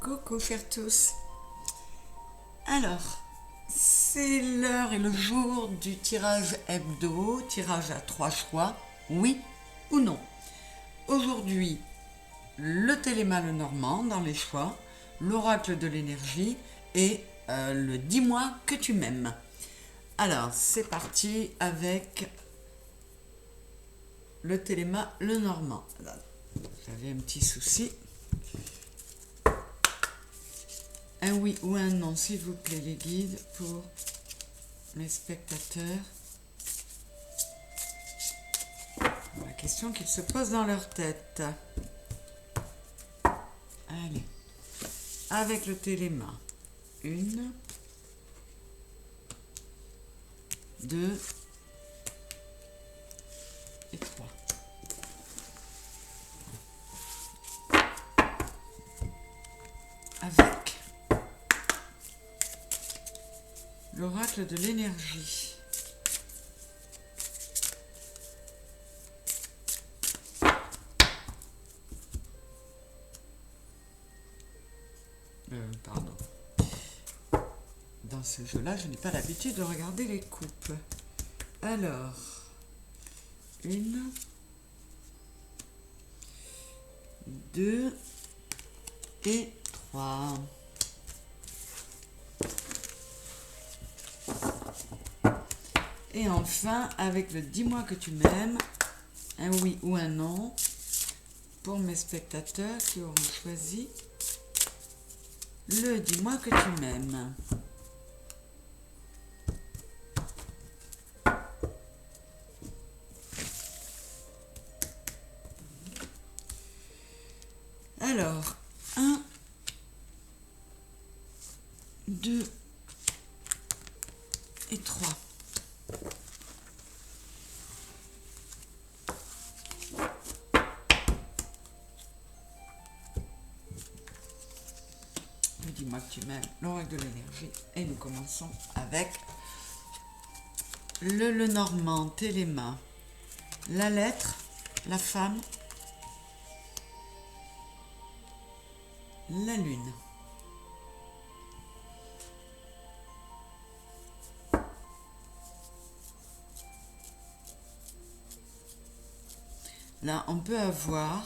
Coucou chers tous. Alors, c'est l'heure et le jour du tirage hebdo, tirage à 3 choix, oui ou non. Aujourd'hui, le Téléma le Normand dans les choix, l'oracle de l'énergie et le dis-moi que tu m'aimes. Alors, c'est parti avec le Téléma le Normand. J'avais un petit souci. Un oui ou un non, s'il vous plaît, les guides, pour mes spectateurs. La question qu'ils se posent dans leur tête. Allez, avec le Téléma, 1, 2 et 3. Avec l'oracle de l'énergie. Pardon. Dans ce jeu-là, je n'ai pas l'habitude de regarder les coupes. Alors, 1, 2 et 3. Et enfin, avec le dis-moi que tu m'aimes, un oui ou un non, pour mes spectateurs qui auront choisi le dis-moi que tu m'aimes. Alors, 1, 2 et 3. Dis-moi que tu m'aimes, l'oracle de l'énergie. Et nous commençons avec le Normand, Téléma. La lettre, la femme, la lune. Là, on peut avoir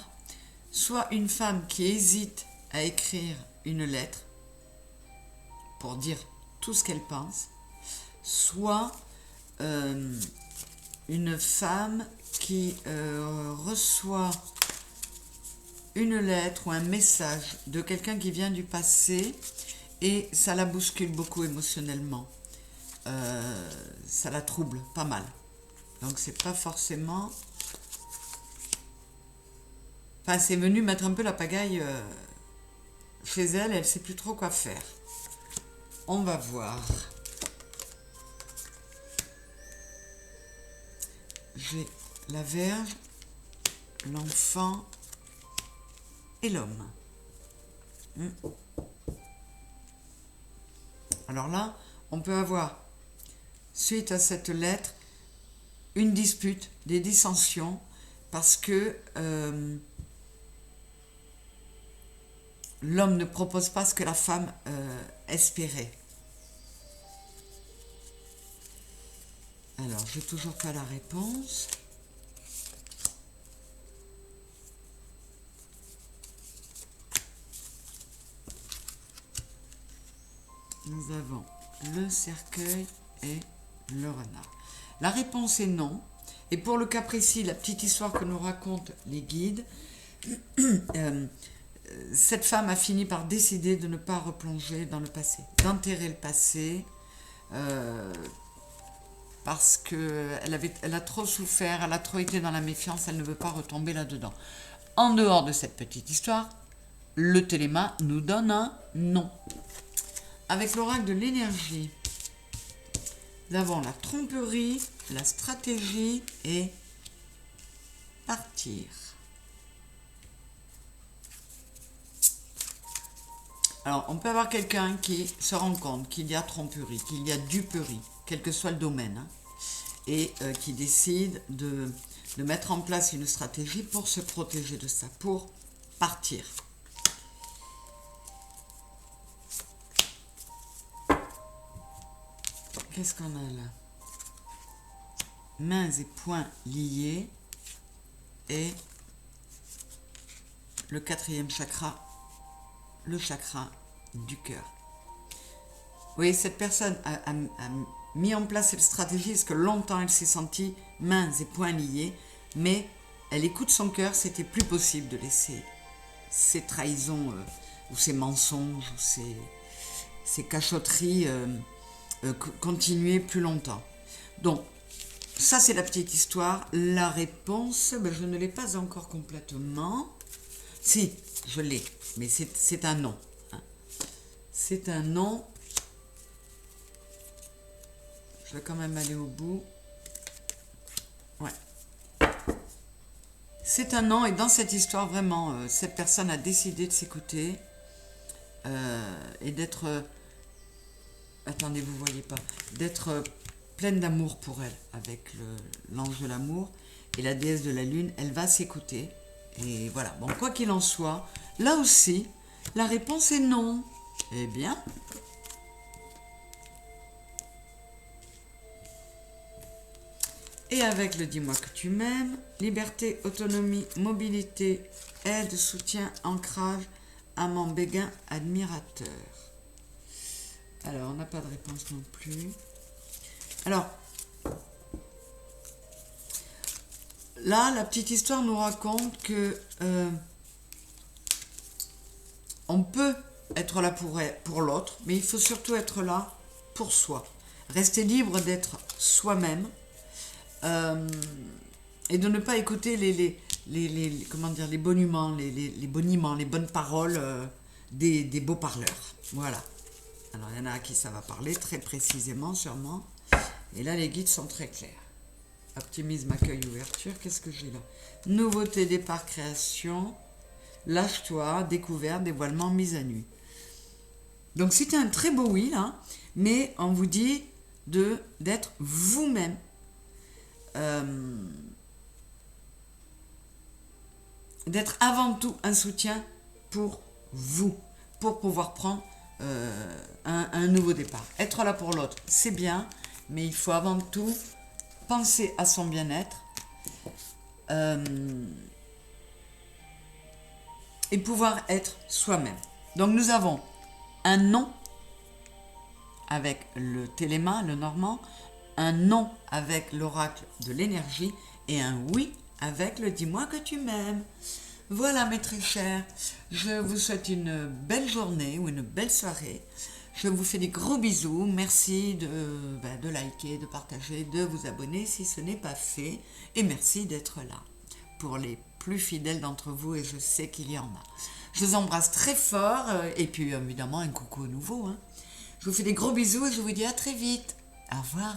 soit une femme qui hésite à écrire une lettre pour dire tout ce qu'elle pense, soit une femme qui reçoit une lettre ou un message de quelqu'un qui vient du passé et ça la bouscule beaucoup émotionnellement. Ça la trouble pas mal. Donc c'est pas forcément... Enfin, c'est venu mettre un peu la pagaille chez elle, elle sait plus trop quoi faire. On va voir. J'ai la Vierge, l'enfant et l'homme. Alors là, on peut avoir, suite à cette lettre, une dispute, des dissensions, parce que l'homme ne propose pas ce que la femme espérait. Alors, je n'ai toujours pas la réponse. Nous avons le cercueil et le renard. La réponse est non. Et pour le cas précis, la petite histoire que nous racontent les guides, cette femme a fini par décider de ne pas replonger dans le passé, d'enterrer le passé, parce qu'elle a trop souffert, elle a trop été dans la méfiance, elle ne veut pas retomber là-dedans. En dehors de cette petite histoire, le Téléma nous donne un non. Avec l'oracle de l'énergie, nous avons la tromperie, la stratégie et partir. Alors, on peut avoir quelqu'un qui se rend compte qu'il y a tromperie, qu'il y a duperie, quel que soit le domaine, hein, et qui décide de mettre en place une stratégie pour se protéger de ça, pour partir. Qu'est-ce qu'on a là? Mains et poings liés et le quatrième chakra, le chakra du cœur. Vous voyez, cette personne a mis en place cette stratégie parce que longtemps elle s'est sentie mains et poings liés, mais elle écoute son cœur, c'était plus possible de laisser ces trahisons ou ces mensonges ou ces cachotteries continuer plus longtemps. Donc, ça c'est la petite histoire. La réponse, ben, je ne l'ai pas encore complètement. Si, je l'ai, mais c'est un non. Hein. C'est un non. Je vais quand même aller au bout. Ouais. C'est un non, et dans cette histoire, vraiment, cette personne a décidé de s'écouter et d'être... attendez, vous voyez pas. D'être pleine d'amour pour elle, avec l'ange de l'amour et la déesse de la lune. Elle va s'écouter. Et voilà. Bon, quoi qu'il en soit, là aussi, la réponse est non. Eh bien... Et avec le dis-moi que tu m'aimes, liberté, autonomie, mobilité, aide, soutien, ancrage, amant béguin, admirateur. Alors, on n'a pas de réponse non plus. Alors, là, la petite histoire nous raconte que on peut être là pour l'autre, mais il faut surtout être là pour soi. Rester libre d'être soi-même. Et de ne pas écouter comment dire, les boniments, les boniments, les bonnes paroles des beaux parleurs. Voilà. Alors, il y en a à qui ça va parler très précisément, sûrement. Et là, les guides sont très clairs. Optimisme, accueil, ouverture. Qu'est-ce que j'ai là? Nouveauté, départ, création. Lâche-toi, découverte, dévoilement, mise à nu. Donc, c'était un très beau oui, là. Mais on vous dit d'être vous-même. D'être avant tout un soutien pour vous, pour pouvoir prendre un nouveau départ. Être là pour l'autre, c'est bien, mais il faut avant tout penser à son bien-être et pouvoir être soi-même. Donc nous avons un non avec le téléma, le normand, un non avec l'oracle de l'énergie et un oui avec le dis-moi que tu m'aimes. Voilà mes très chers, je vous souhaite une belle journée ou une belle soirée. Je vous fais des gros bisous, merci de liker, de partager, de vous abonner si ce n'est pas fait. Et merci d'être là pour les plus fidèles d'entre vous, et je sais qu'il y en a. Je vous embrasse très fort et puis évidemment un coucou nouveau. Hein. Je vous fais des gros bisous et je vous dis à très vite. Au revoir.